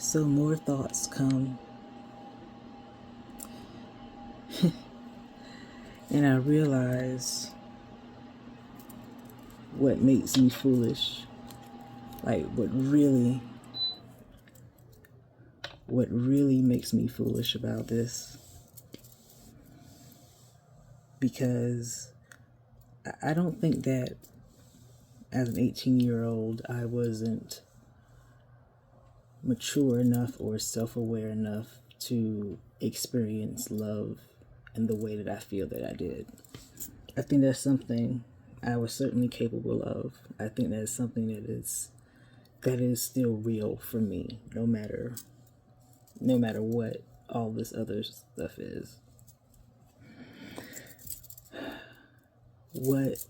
So more thoughts come, and I realize what makes me foolish. Like what really makes me foolish about this. Because I don't think that as an 18-year-old I wasn't mature enough or self-aware enough to experience love in the way that I feel that I did. I think that's something I was certainly capable of. I think that's something that is still real for me, no matter what all this other stuff is. What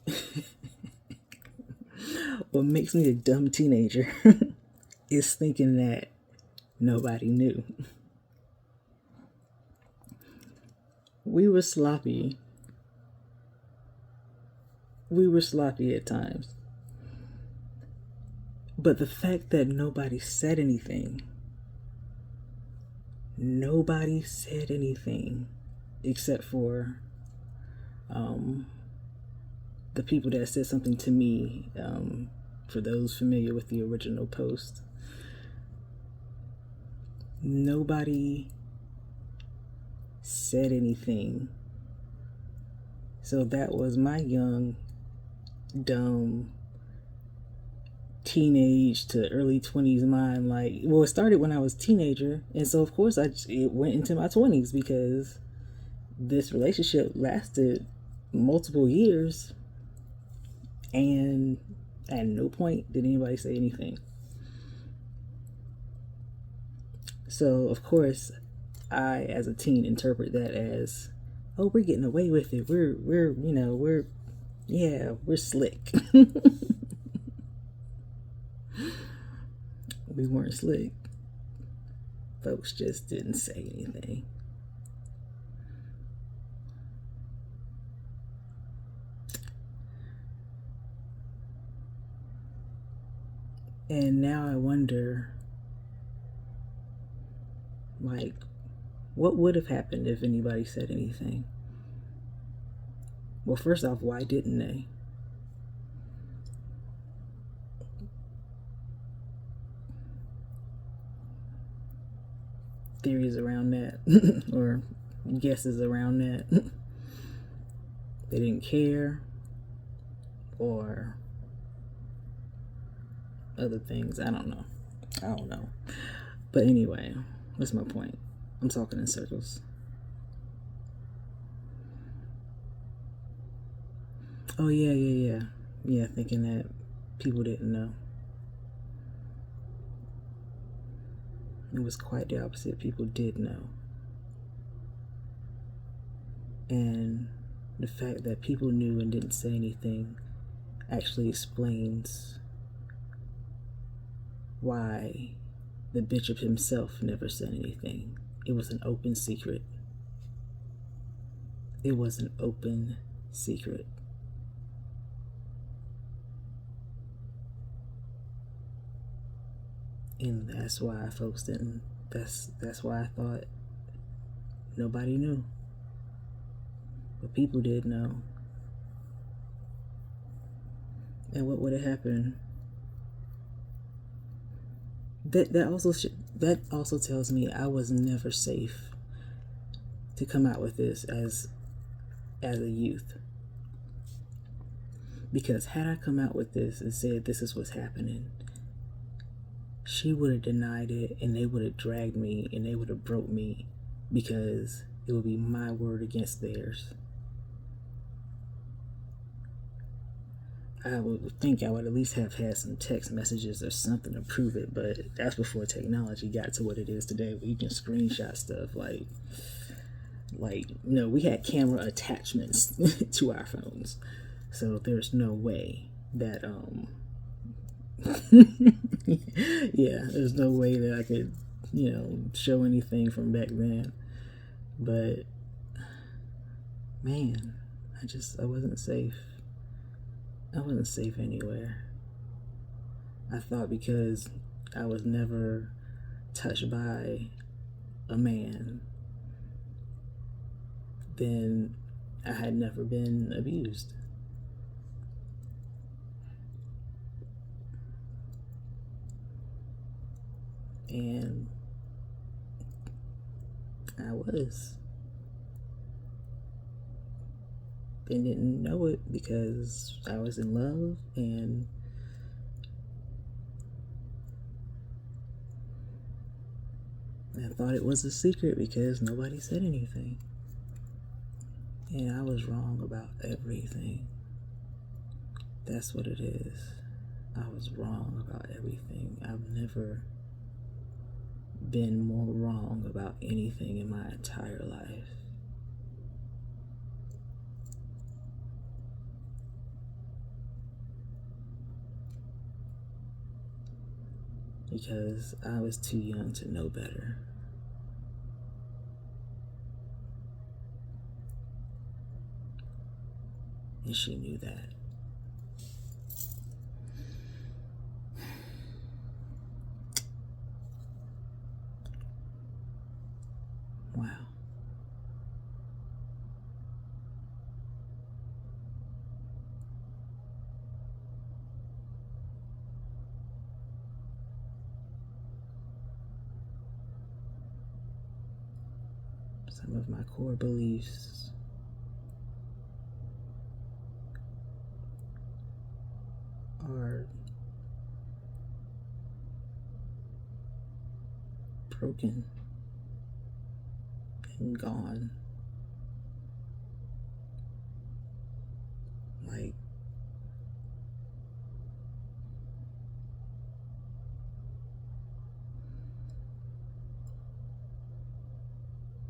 what makes me a dumb teenager is thinking that nobody knew. We were sloppy. We were sloppy at times. But the fact that nobody said anything except for the people that said something to me, for those familiar with the original post. Nobody said anything. So that was my young, dumb, teenage to early 20s mind. Like, well, it started when I was a teenager, and so of course it went into my 20s because this relationship lasted multiple years, and at no point did anybody say anything. So of course I, as a teen, interpret that as, oh, we're getting away with it. We're slick. We weren't slick. Folks just didn't say anything. And now I wonder, like, what would have happened if anybody said anything? Well, first off, why didn't they? Theories around that, or guesses around that. They didn't care, or other things. I don't know. But anyway, what's my point? I'm talking in circles. Oh yeah, thinking that people didn't know. It was quite the opposite. People did know. And the fact that people knew and didn't say anything actually explains why the bishop himself never said anything. It was an open secret. It was an open secret. And that's why folks didn't. That's why I thought nobody knew. But people did know. And what would have happened? That also tells me I was never safe to come out with this as a youth. Because had I come out with this and said this is what's happening, she would have denied it, and they would have dragged me, and they would have broke me, because it would be my word against theirs. I would think I would at least have had some text messages or something to prove it, but that's before technology got to what it is today, where you can screenshot stuff. Like we had camera attachments to our phones, so there's no way that there's no way that I could show anything from back then. But man, I wasn't safe. I wasn't safe anywhere. I thought because I was never touched by a man, then I had never been abused. And I was. They didn't know it because I was in love, and I thought it was a secret because nobody said anything. And I was wrong about everything. That's what it is. I was wrong about everything. I've never been more wrong about anything in my entire life. Because I was too young to know better. And she knew that. Wow. Some of my core beliefs are broken and gone. Like,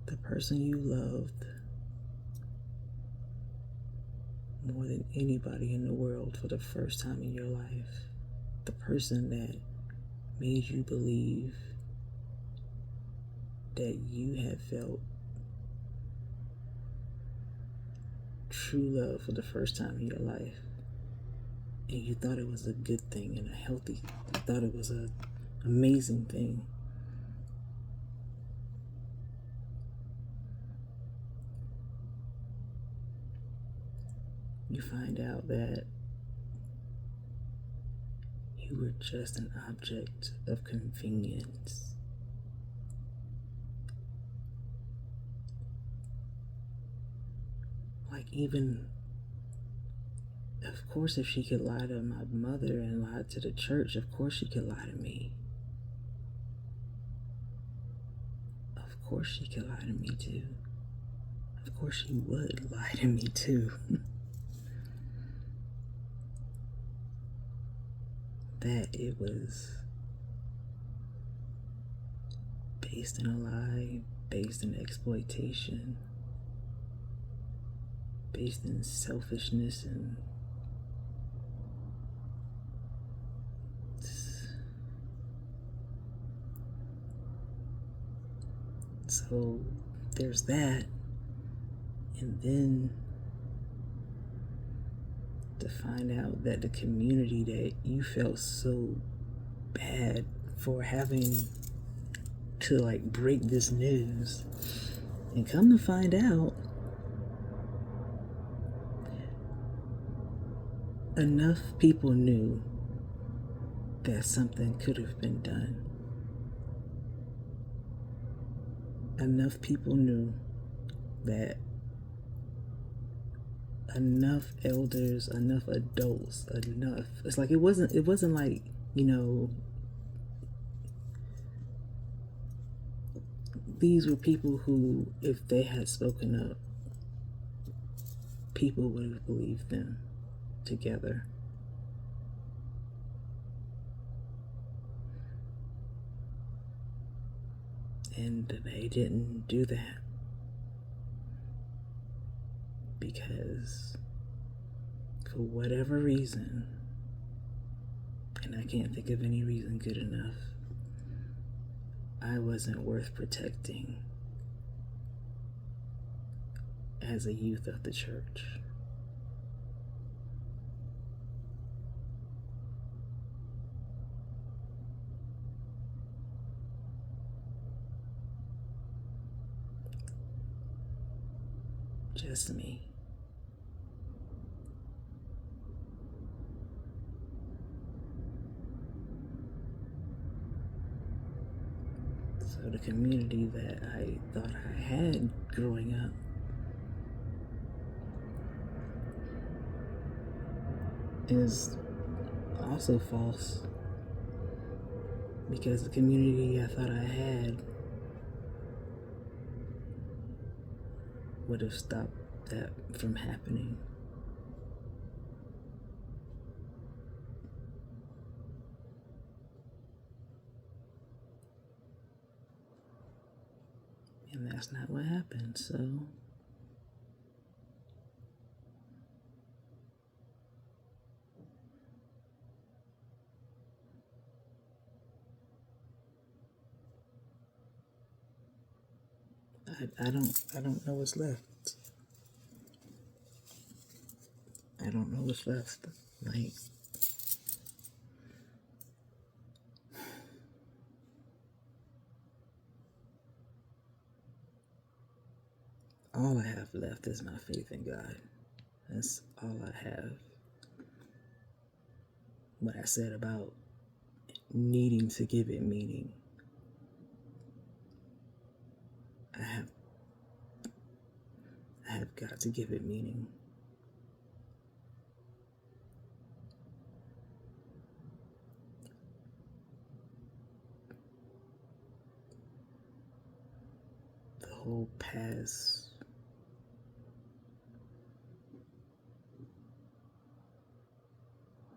the person you loved more than anybody in the world for the first time in your life, the person that made you believe that you had felt true love for the first time in your life, and you thought it was a good thing and a healthy, you thought it was an amazing thing. You find out that you were just an object of convenience. Like, even, of course, if she could lie to my mother and lie to the church, of course she could lie to me. Of course she could lie to me too. Of course she would lie to me too. That it was based in a lie, based in exploitation, based in selfishness, and so there's that. And then to find out that the community that you felt so bad for having to like break this news, and come to find out, enough people knew that something could have been done. Enough people knew that enough elders, enough adults, enough. It's like it wasn't like, these were people who, if they had spoken up, people would have believed them together. And they didn't do that because, for whatever reason, and I can't think of any reason good enough, I wasn't worth protecting as a youth of the church. just me. So the community that I thought I had growing up is also false, because the community I thought I had would have stopped that from happening. And that's not what happened, so I don't know what's left. I don't know what's left. Like, all I have left is my faith in God. That's all I have. What I said about needing to give it meaning, I have got to give it meaning. The whole past,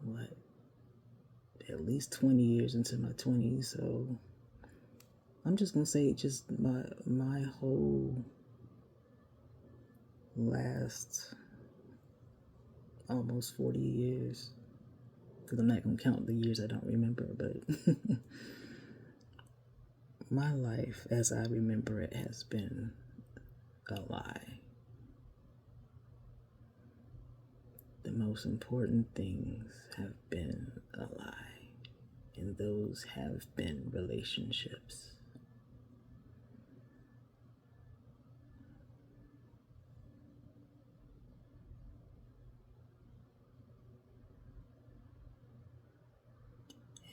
what, at least 20 years into my 20s, so I'm just gonna say just my whole last almost 40 years, because I'm not gonna count the years I don't remember, but my life as I remember it has been a lie. The most important things have been a lie, and those have been relationships.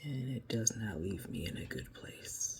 And it does not leave me in a good place.